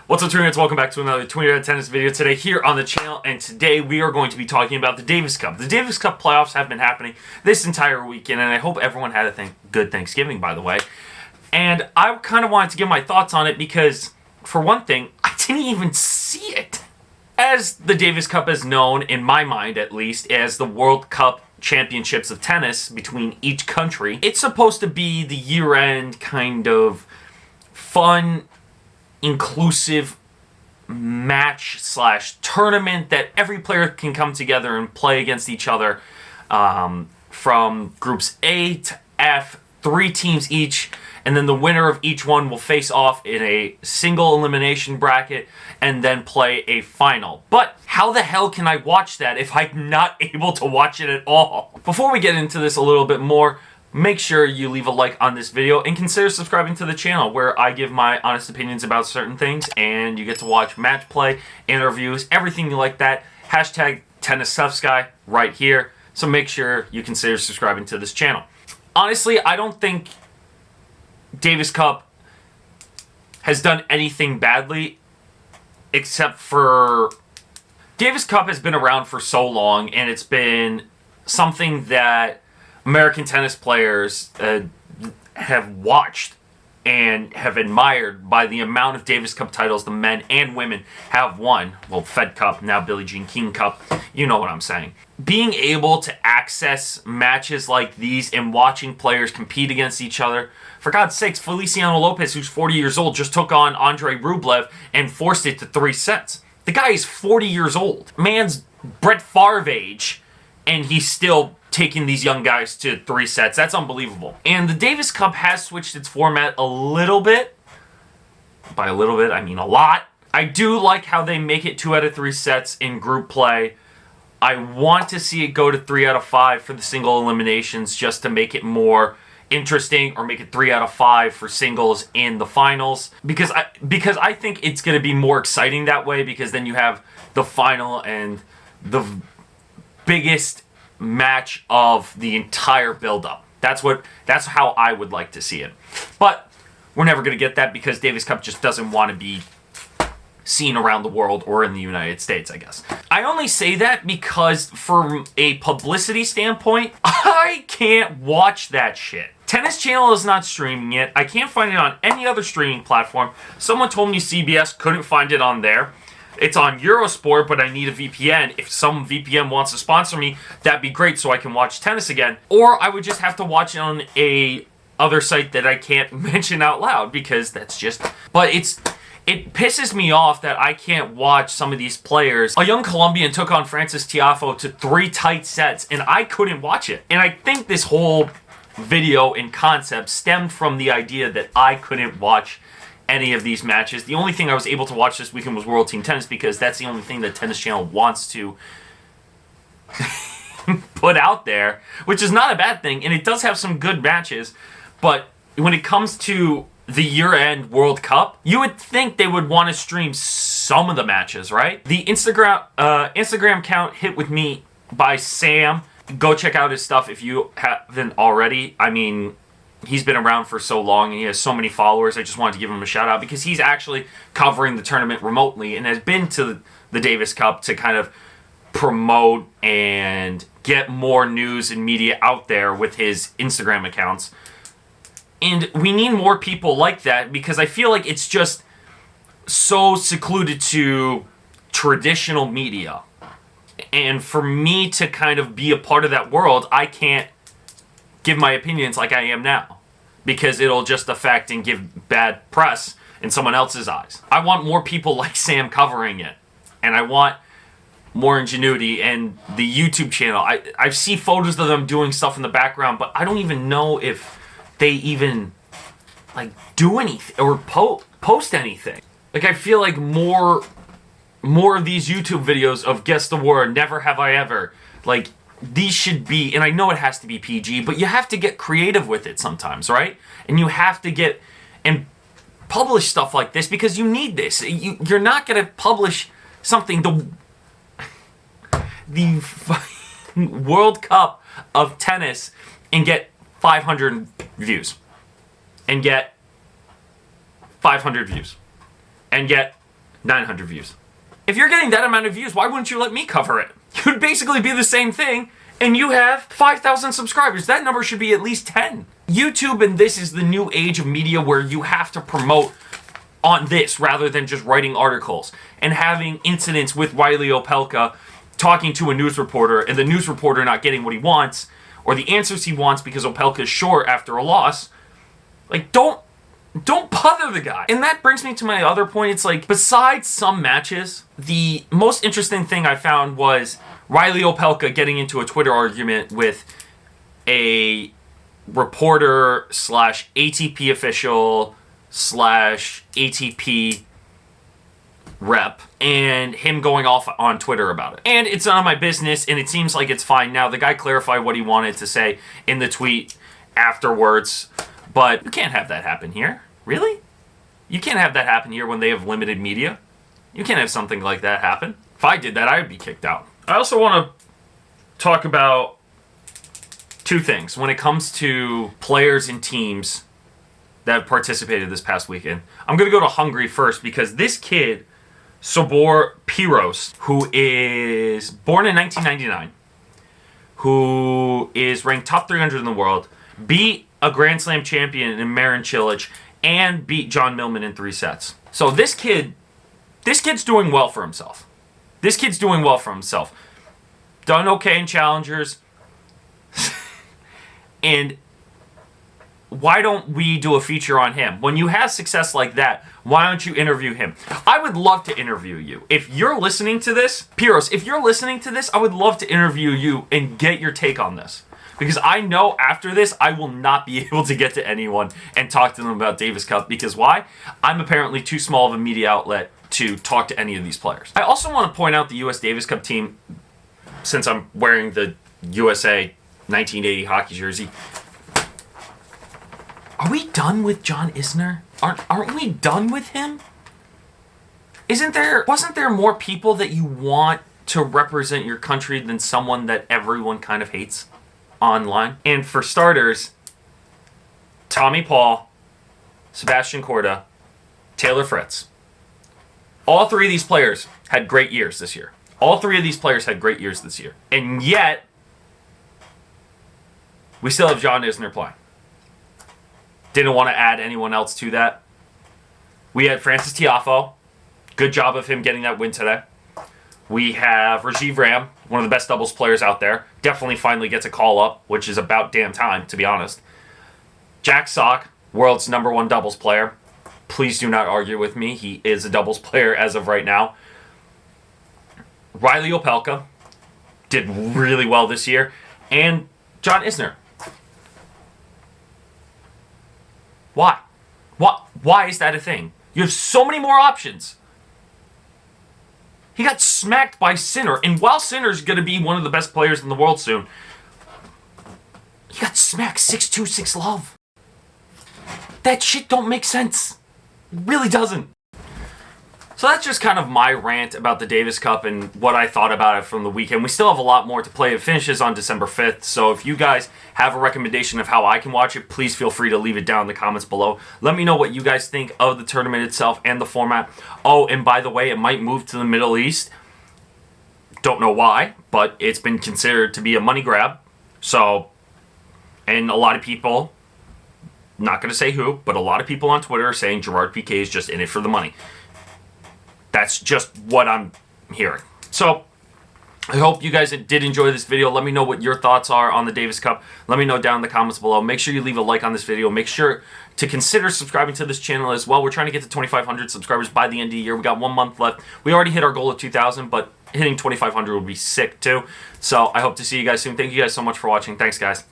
What's up, Tweeners? Welcome back to another Tweener tennis video today here on the channel, and today we are going to be talking about the Davis Cup. The Davis Cup playoffs have been happening this entire weekend, and I hope everyone had a good Thanksgiving, by the way. And I kind of wanted to give my thoughts on it because, for one thing, I didn't even see it. As the Davis Cup is known, in my mind at least, as the World Cup Championships of tennis between each country, it's supposed to be the year-end kind of fun, inclusive match / tournament that every player can come together and play against each other, from groups A to F, 3 teams each, and then the winner of each one will face off in a single elimination bracket and then play a final. But how the hell can I watch that if I'm not able to watch it at all? Before we get into this a little bit more, make sure you leave a like on this video and consider subscribing to the channel where I give my honest opinions about certain things and you get to watch match play, interviews, everything like that. Hashtag Tennis Stuffs Guy right here. So make sure you consider subscribing to this channel. Honestly, I don't think Davis Cup has done anything badly except for Davis Cup has been around for so long, and it's been something that American tennis players have watched and have admired by the amount of Davis Cup titles the men and women have won. Well, Fed Cup, now Billie Jean King Cup, you know what I'm saying. Being able to access matches like these and watching players compete against each other. For God's sakes, Feliciano Lopez, who's 40 years old, just took on Andrei Rublev and forced it to 3 sets. The guy is 40 years old. Man's Brett Favre age, and he's still taking these young guys to 3 sets. That's unbelievable. And the Davis Cup has switched its format a little bit. By a little bit, I mean a lot. I do like how they make it 2 out of 3 sets in group play. I want to see it go to 3 out of 5 for the single eliminations just to make it more interesting, or make it 3 out of 5 for singles in the finals. Because I think it's going to be more exciting that way, because then you have the final and the biggest match of the entire build-up. That's how I would like to see it. But we're never going to get that because Davis Cup just doesn't want to be seen around the world or in the United States, I guess. I only say that because from a publicity standpoint, I can't watch that shit. Tennis Channel is not streaming it. I can't find it on any other streaming platform. Someone told me CBS couldn't find it on there. It's on Eurosport, but I need a VPN. If some VPN wants to sponsor me, that'd be great so I can watch tennis again. Or I would just have to watch it on a other site that I can't mention out loud, because that's just... But it pisses me off that I can't watch some of these players. A young Colombian took on Francis Tiafoe to 3 tight sets, and I couldn't watch it. And I think this whole video and concept stemmed from the idea that I couldn't watch any of these matches. The only thing I was able to watch this weekend was World Team Tennis, because that's the only thing that Tennis Channel wants to put out there, which is not a bad thing, and it does have some good matches. But when it comes to the year-end World Cup, you would think they would want to stream some of the matches, right? The Instagram account Hit With Me by Sam. Go check out his stuff if you haven't already. I mean, he's been around for so long and he has so many followers. I just wanted to give him a shout out because he's actually covering the tournament remotely and has been to the Davis Cup to kind of promote and get more news and media out there with his Instagram accounts. And we need more people like that, because I feel like it's just so secluded to traditional media. And for me to kind of be a part of that world, I can't give my opinions like I am now, because it'll just affect and give bad press in someone else's eyes. I want more people like Sam covering it, and I want more ingenuity. And the YouTube channel, I see photos of them doing stuff in the background, but I don't even know if they even like do anything or post anything. Like, I feel like more of these YouTube videos of Guess the Word, Never Have I Ever, like, these should be, and I know it has to be PG, but you have to get creative with it sometimes, right? And you have to get and publish stuff like this because you need this. You're not going to publish something, the World Cup of tennis, and get 500 views, and get 500 views, and get 900 views. If you're getting that amount of views, why wouldn't you let me cover it? It would basically be the same thing, and you have 5,000 subscribers. That number should be at least 10. YouTube and this is the new age of media where you have to promote on this rather than just writing articles and having incidents with Riley Opelka talking to a news reporter and the news reporter not getting what he wants or the answers he wants because Opelka is short after a loss. Like, don't bother the guy. And that brings me to my other point. It's like, besides some matches, the most interesting thing I found was Riley Opelka getting into a Twitter argument with a reporter slash ATP official slash ATP rep and him going off on Twitter about it. And it's none of my business, and it seems like it's fine now. The guy clarified what he wanted to say in the tweet afterwards, but you can't have that happen here. Really? You can't have that happen here when they have limited media. You can't have something like that happen. If I did that, I would be kicked out. I also want to talk about two things when it comes to players and teams that participated this past weekend. I'm going to go to Hungary first because this kid, Sobor Piros, who is born in 1999, who is ranked top 300 in the world, beat a Grand Slam champion in Marin Cilic, and beat John Millman in 3 sets. So this kid's doing well for himself. Done okay in challengers. And why don't we do a feature on him? When you have success like that, why don't you interview him? I would love to interview you. If you're listening to this, Piros, if you're listening to this, I would love to interview you and get your take on this. Because I know after this, I will not be able to get to anyone and talk to them about Davis Cup. Because why? I'm apparently too small of a media outlet to talk to any of these players. I also want to point out the U.S. Davis Cup team, since I'm wearing the USA 1980 hockey jersey. Are we done with John Isner? Aren't we done with him? Wasn't there more people that you want to represent your country than someone that everyone kind of hates online? And for starters, Tommy Paul, Sebastian Corda, Taylor Fritz. All 3 of these players had great years this year. And yet, we still have John Isner playing. Didn't want to add anyone else to that. We had Francis Tiafoe. Good job of him getting that win today. We have Rajiv Ram, one of the best doubles players out there. Definitely finally gets a call up, which is about damn time, to be honest. Jack Sock, world's #1 doubles player. Please do not argue with me. He is a doubles player as of right now. Riley Opelka did really well this year. And John Isner. Why? Why is that a thing? You have so many more options. He got smacked by Sinner, and while Sinner's going to be one of the best players in the world soon, he got smacked 6-2, 6-love. That shit don't make sense. It really doesn't. So that's just kind of my rant about the Davis Cup and what I thought about it from the weekend. We still have a lot more to play. It finishes on December 5th. So if you guys have a recommendation of how I can watch it, please feel free to leave it down in the comments below. Let me know what you guys think of the tournament itself and the format. Oh, and by the way, it might move to the Middle East. Don't know why, but it's been considered to be a money grab. So, and a lot of people, not going to say who, but a lot of people on Twitter are saying Gerard Piqué is just in it for the money. That's just what I'm hearing. So, I hope you guys did enjoy this video. Let me know what your thoughts are on the Davis Cup. Let me know down in the comments below. Make sure you leave a like on this video. Make sure to consider subscribing to this channel as well. We're trying to get to 2,500 subscribers by the end of the year. We got 1 month left. We already hit our goal of 2,000, but hitting 2,500 would be sick too. So, I hope to see you guys soon. Thank you guys so much for watching. Thanks, guys.